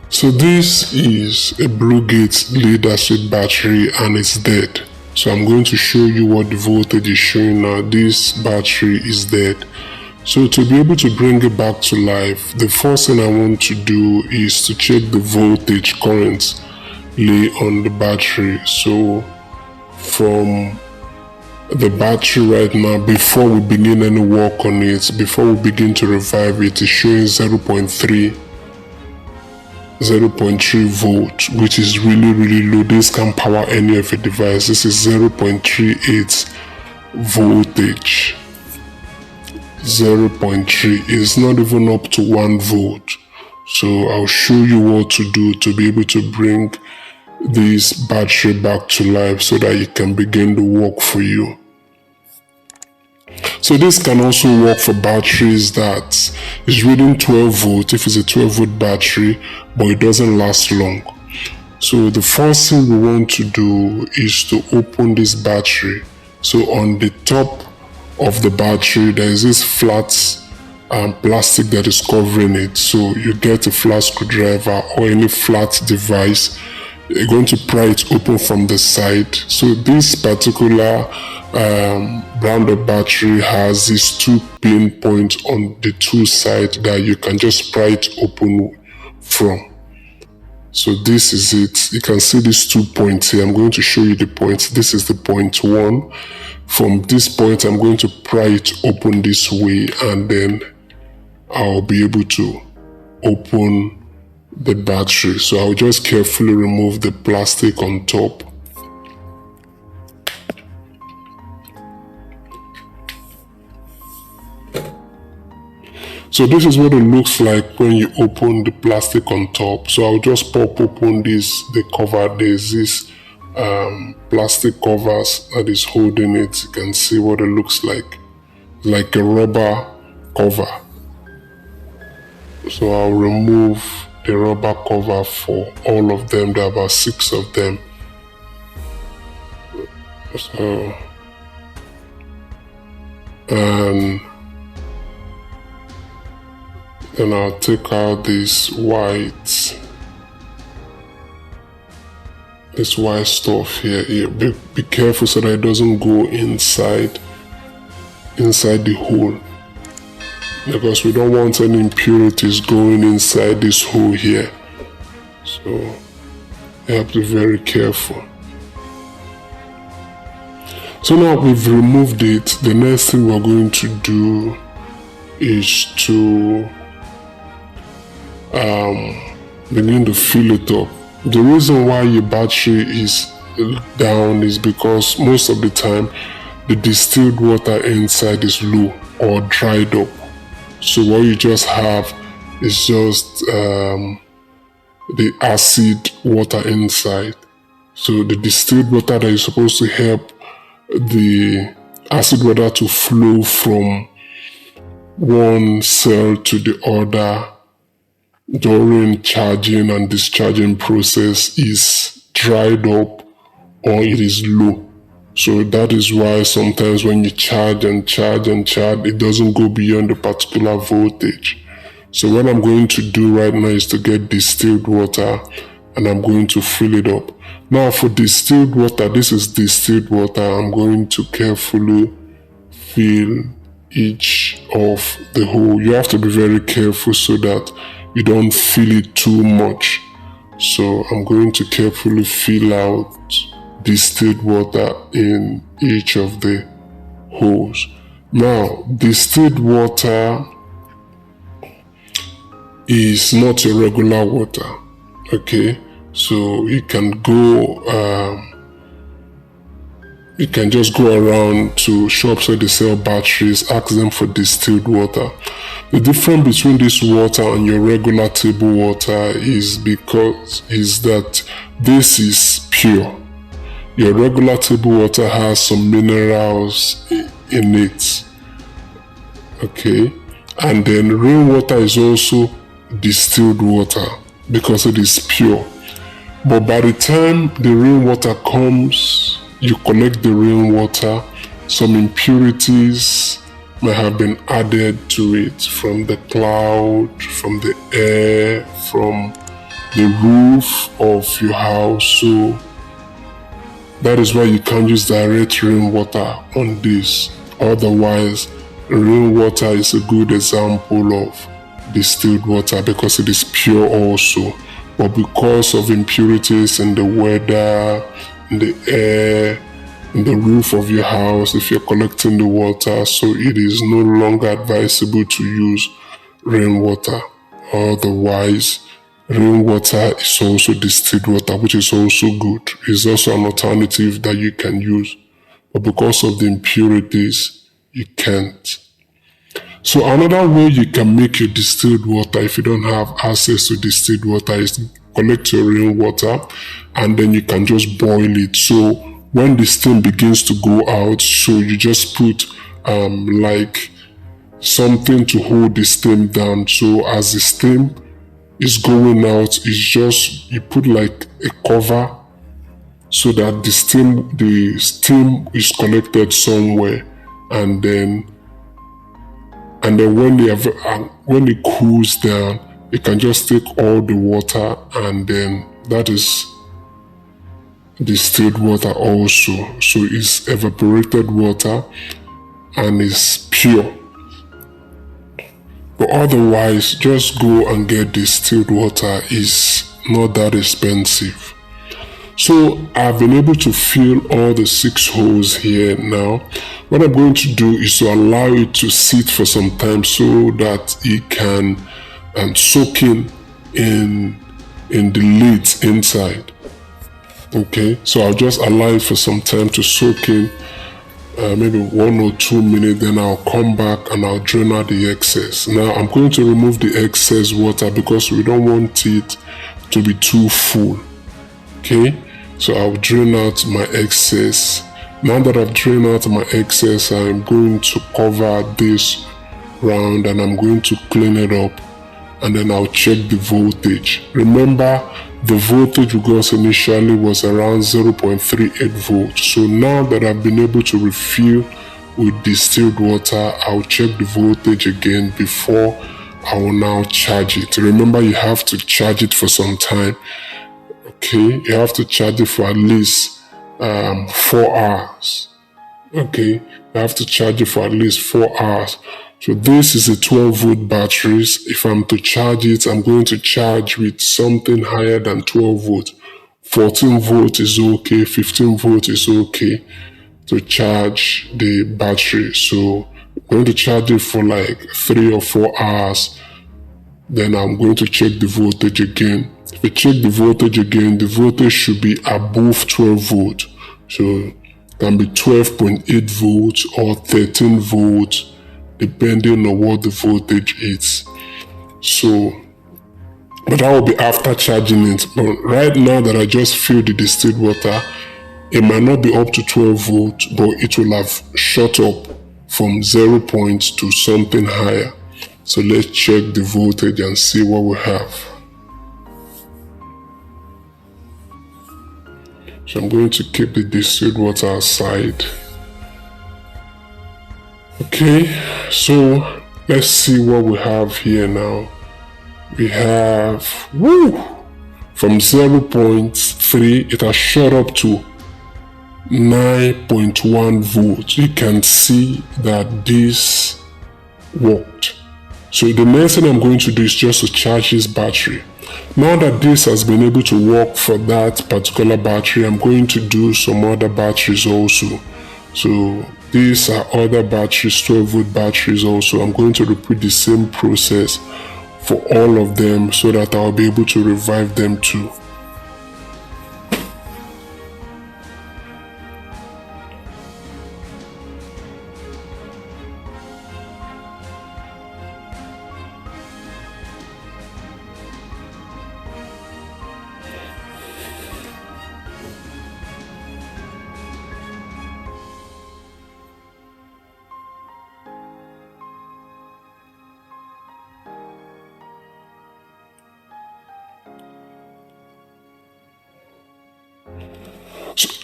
So this is a Blue Gate lead acid battery and it's dead. So I'm going to show you what the voltage is showing now. This battery is dead. So to be able to bring it back to life, the first thing I want to do is to check the voltage currently on the battery. So from the battery right now, before we begin any work on it, before we begin to revive it, is showing 0.3 volt, which is really low. This can power any of your device. This is 0.38 voltage. 0.3 is not even up to 1 volt. So I'll show you what to do to be able to bring this battery back to life so that it can begin to work for you. So this can also work for batteries that is reading 12 volt if it's a 12 volt battery, but it doesn't last long. So the first thing we want to do is to open this battery. So on the top of the battery there is this flat plastic that is covering it. So you get a flat screwdriver or any flat device, you're going to pry it open from the side. So this particular rounded battery has these 2 pin points on the 2 sides that you can just pry it open from. So this is it. You can see these 2 points here. I'm going to show you the points. This is the point 1. From this point I'm going to pry it open this way, and then I'll be able to open the battery. So I'll just carefully remove the plastic on top. So this is what it looks like when you open the plastic on top. So I'll just pop open the cover. There's this plastic covers that is holding it. You can see what it looks like a rubber cover. So I'll remove the rubber cover for all of them. There are about 6 of them. So and then I'll take out this white stuff here. Be careful so that it doesn't go inside the hole, because we don't want any impurities going inside this hole here. So you have to be very careful. So now we've removed it. The next thing we're going to do is to begin to fill it up. The reason why your battery is down is because most of the time the distilled water inside is low or dried up. So what you just have is just the acid water inside. So the distilled water that is supposed to help the acid water to flow from one cell to the other during charging and discharging process is dried up or it is low. So that is why sometimes when you charge, it doesn't go beyond a particular voltage. So what I'm going to do right now is to get distilled water and I'm going to fill it up. Now for distilled water, this is distilled water. I'm going to carefully fill each of the hole. You have to be very careful so that you don't fill it too much. So I'm going to carefully fill out distilled water in each of the holes. Now, distilled water is not a regular water, okay? So you can just go around to shops where they sell batteries, ask them for distilled water. The difference between this water and your regular table water is that this is pure. Your regular table water has some minerals in it, okay? And then rainwater is also distilled water because it is pure. But by the time the rainwater comes, you collect the rainwater, some impurities may have been added to it from the cloud, from the air, from the roof of your house. So that is why you can't use direct rainwater on this. Otherwise, rainwater is a good example of distilled water because it is pure also. But because of impurities in the weather, in the air, in the roof of your house, if you're collecting the water, so it is no longer advisable to use rainwater. Otherwise, rainwater is also distilled water, which is also good. It's also an alternative that you can use. But because of the impurities, you can't. So another way you can make your distilled water if you don't have access to distilled water is collect your rainwater and then you can just boil it. So when the steam begins to go out, so you just put like something to hold the steam down. So as the steam is going out, it's just you put like a cover so that the steam is collected somewhere, and then when it cools down, you can just take all the water, and then that is distilled water also. So it's evaporated water and it's pure. But otherwise, just go and get distilled water. Is not that expensive. So I've been able to fill all the 6 holes here now. What I'm going to do is to allow it to sit for some time so that it can soak in the lids inside. Okay, so I'll just allow it for some time to soak in, maybe 1 or 2 minutes, then I'll come back and I'll drain out the excess. Now I'm going to remove the excess water because we don't want it to be too full. Okay, so I'll drain out my excess. Now that I've drained out my excess, I'm going to cover this round and I'm going to clean it up, and then I'll check the voltage. Remember, the voltage we got initially was around 0.38 volts. So now that I've been able to refill with distilled water, I'll check the voltage again before I will now charge it. Remember, you have to charge it for some time. Okay, you have to charge it for at least 4 hours. Okay, you have to charge it for at least 4 hours. So this is a 12-volt battery. If I'm to charge it, I'm going to charge with something higher than 12 volts. 14 volts is okay, 15 volts is okay to charge the battery. So I'm going to charge it for like 3 or 4 hours. Then I'm going to check the voltage again. If I check the voltage again, the voltage should be above 12 volts. So it can be 12.8 volts or 13 volts, depending on what the voltage is. So, but that will be after charging it. But right now that I just filled the distilled water, it might not be up to 12 volts, but it will have shot up from 0 points to something higher. So let's check the voltage and see what we have. So I'm going to keep the distilled water aside. Okay, so let's see what we have here now. We have, from 0.3, it has shot up to 9.1 volts. You can see that this worked. So the next thing I'm going to do is just to charge this battery. Now that this has been able to work for that particular battery, I'm going to do some other batteries also. So these are other batteries, 12-volt batteries also. I'm going to repeat the same process for all of them so that I'll be able to revive them too.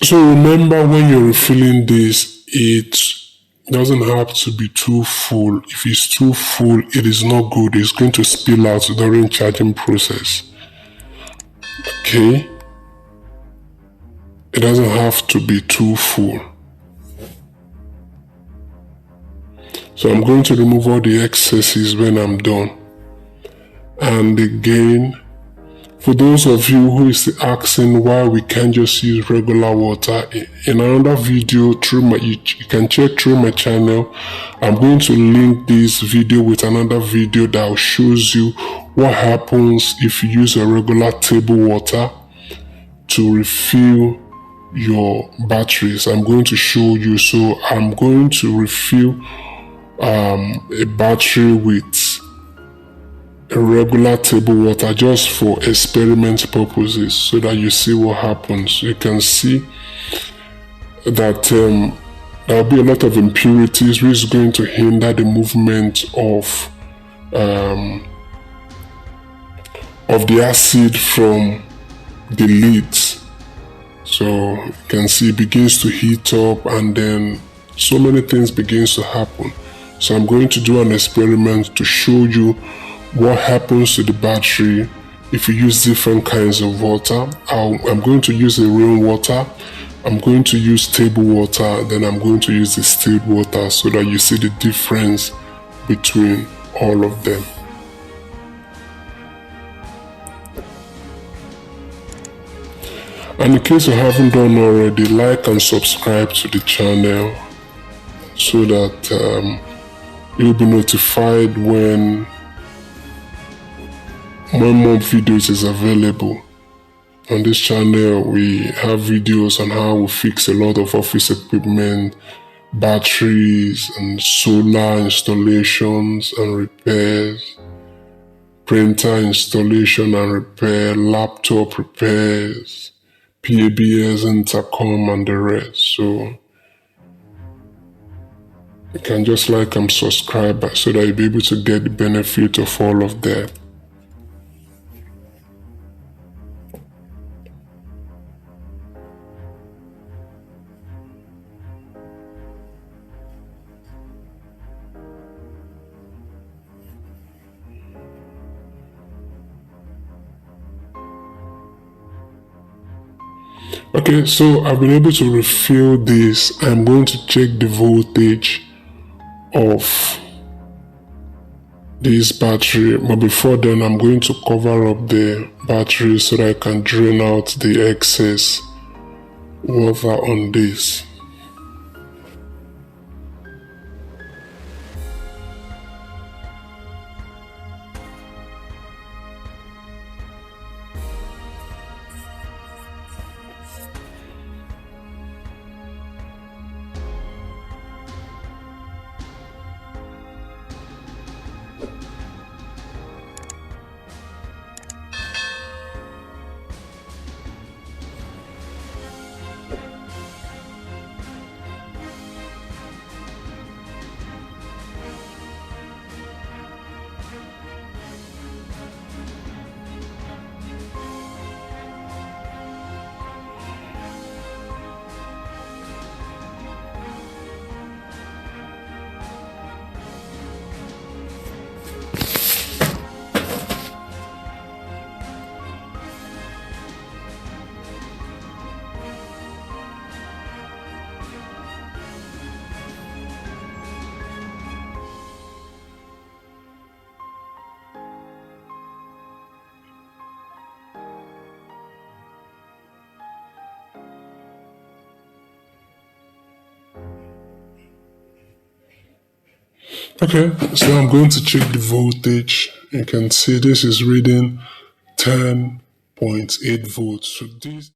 So remember, when you're refilling this, it doesn't have to be too full. If it's too full, it is not good. It's going to spill out during charging process. okay. It doesn't have to be too full. So I'm going to remove all the excesses when I'm done. And again, for those of you who is asking why we can't just use regular water, in another video you can check through my channel. I'm going to link this video with another video that shows you what happens if you use a regular table water to refill your batteries. I'm going to show you. So I'm going to refill a battery with a regular table water just for experiment purposes, so that you see what happens. You can see that there'll be a lot of impurities, which is going to hinder the movement of the acid from the lids. So you can see it begins to heat up, and then so many things begins to happen. So I'm going to do an experiment to show you what happens to the battery if you use different kinds of water. I'm going to use the rainwater, I'm going to use table water, then I'm going to use distilled water, so that you see the difference between all of them. And in case you haven't done already, like and subscribe to the channel so that you'll be notified when more videos is available. On this channel, we have videos on how we fix a lot of office equipment, batteries and solar installations and repairs, printer installation and repair, laptop repairs, PABS, intercom and the rest. So you can just like and subscribe so that you'll be able to get the benefit of all of that. Okay, so I've been able to refill this. I'm going to check the voltage of this battery, but before then I'm going to cover up the battery so that I can drain out the excess water on this. Okay, so I'm going to check the voltage. You can see this is reading 10.8 volts. So this